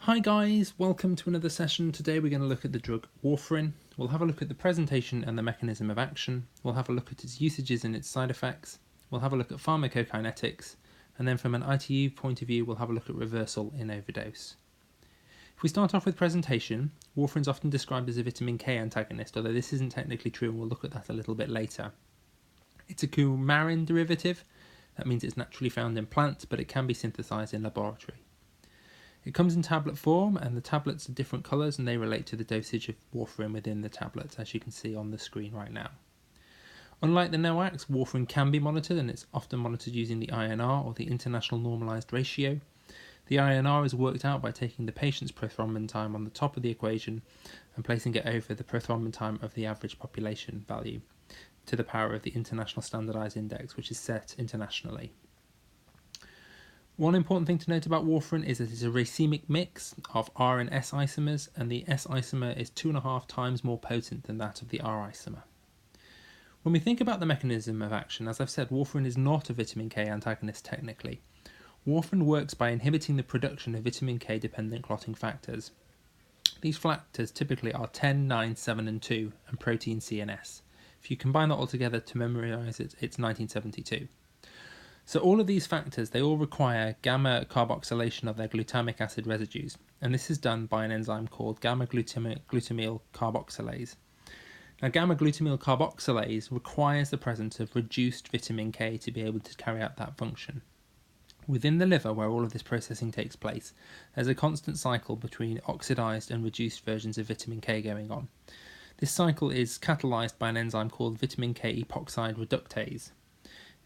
Hi guys, welcome to another session. Today we're going to look at the drug Warfarin. We'll have a look at the presentation and the mechanism of action. We'll have a look at its usages and its side effects. We'll have a look at pharmacokinetics. And then from an ITU point of view, we'll have a look at reversal in overdose. If we start off with presentation, Warfarin is often described as a vitamin K antagonist, although this isn't technically true and we'll look at that a little bit later. It's a coumarin derivative. That means it's naturally found in plants, but it can be synthesized in laboratory. It comes in tablet form, and the tablets are different colours and they relate to the dosage of warfarin within the tablets, as you can see on the screen right now. Unlike the NOACs, warfarin can be monitored, and it's often monitored using the INR, or the International Normalised Ratio. The INR is worked out by taking the patient's prothrombin time on the top of the equation and placing it over the prothrombin time of the average population value to the power of the International Standardised Index, which is set internationally. One important thing to note about warfarin is that it's a racemic mix of R and S isomers, and the S isomer is 2.5 times more potent than that of the R isomer. When we think about the mechanism of action, as I've said, warfarin is not a vitamin K antagonist technically. Warfarin works by inhibiting the production of vitamin K dependent clotting factors. These factors typically are 10, 9, 7 and 2 and protein C and S. If you combine that all together to memorise it, it's 1972. So all of these factors, they all require gamma carboxylation of their glutamic acid residues, and this is done by an enzyme called gamma glutamyl carboxylase. Now, gamma glutamyl carboxylase requires the presence of reduced vitamin K to be able to carry out that function. Within the liver, where all of this processing takes place, there's a constant cycle between oxidized and reduced versions of vitamin K going on. This cycle is catalyzed by an enzyme called vitamin K epoxide reductase.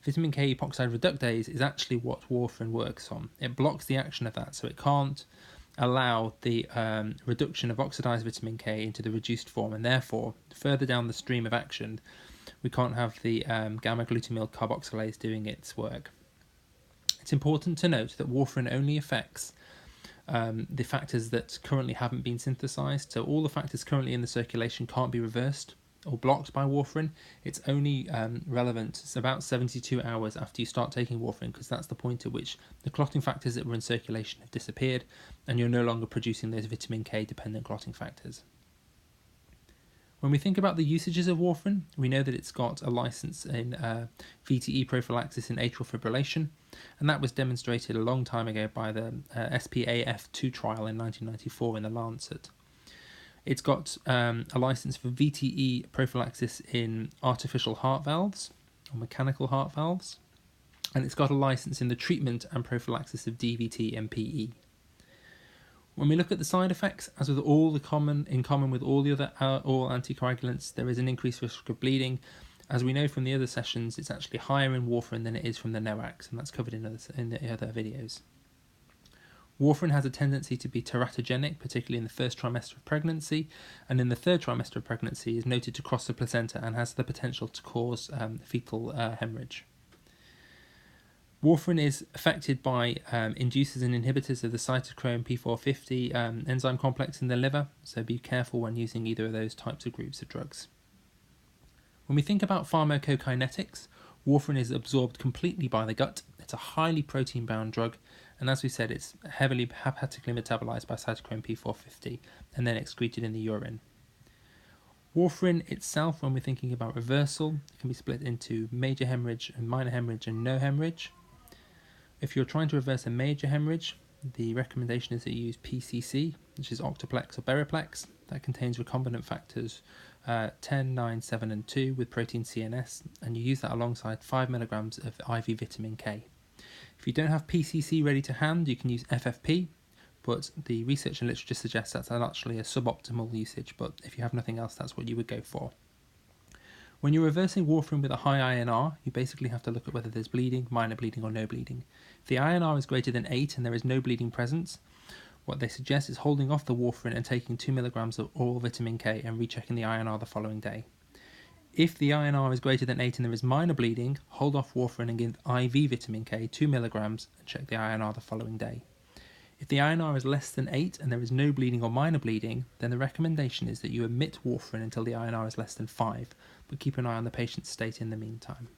Vitamin K epoxide reductase is actually what warfarin works on. It blocks the action of that, so it can't allow the reduction of oxidized vitamin K into the reduced form, and therefore, further down the stream of action, we can't have the gamma glutamyl carboxylase doing its work. It's important to note that warfarin only affects the factors that currently haven't been synthesized, so all the factors currently in the circulation can't be reversed or blocked by warfarin. It's only relevant about 72 hours after you start taking warfarin, because that's the point at which the clotting factors that were in circulation have disappeared and you're no longer producing those vitamin K dependent clotting factors. When we think about the usages of warfarin, we know that it's got a license in VTE prophylaxis in atrial fibrillation, and that was demonstrated a long time ago by the SPAF2 trial in 1994 in the Lancet. It's got a license for VTE prophylaxis in artificial heart valves or mechanical heart valves, and it's got a license in the treatment and prophylaxis of DVT and PE. When we look at the side effects, as with all the in common with all the other oral anticoagulants, there is an increased risk of bleeding. As we know from the other sessions, it's actually higher in warfarin than it is from the NOACs, and that's covered in the other videos. Warfarin has a tendency to be teratogenic, particularly in the first trimester of pregnancy, and in the third trimester of pregnancy is noted to cross the placenta and has the potential to cause fetal hemorrhage. Warfarin is affected by inducers and inhibitors of the cytochrome P450 enzyme complex in the liver, so be careful when using either of those types of groups of drugs. When we think about pharmacokinetics, warfarin is absorbed completely by the gut. It's a highly protein-bound drug, and as we said, it's heavily hepatically metabolized by cytochrome P450 and then excreted in the urine. Warfarin itself, when we're thinking about reversal, can be split into major hemorrhage and minor hemorrhage and no hemorrhage. If you're trying to reverse a major hemorrhage, the recommendation is that you use PCC, which is octoplex or beriplex. That contains recombinant factors 10, 9, 7 and 2 with protein C and S, and you use that alongside 5 milligrams of IV vitamin K. If you don't have PCC ready to hand, you can use FFP, but the research and literature suggests that's actually a suboptimal usage, but if you have nothing else, that's what you would go for. When you're reversing warfarin with a high INR, you basically have to look at whether there's bleeding, minor bleeding or no bleeding. If the INR is greater than 8 and there is no bleeding present, what they suggest is holding off the warfarin and taking 2 milligrams of oral vitamin K and rechecking the INR the following day. If the INR is greater than 8 and there is minor bleeding, hold off warfarin and give IV vitamin K 2 milligrams and check the INR the following day. If the INR is less than 8 and there is no bleeding or minor bleeding, then the recommendation is that you omit warfarin until the INR is less than 5, but keep an eye on the patient's state in the meantime.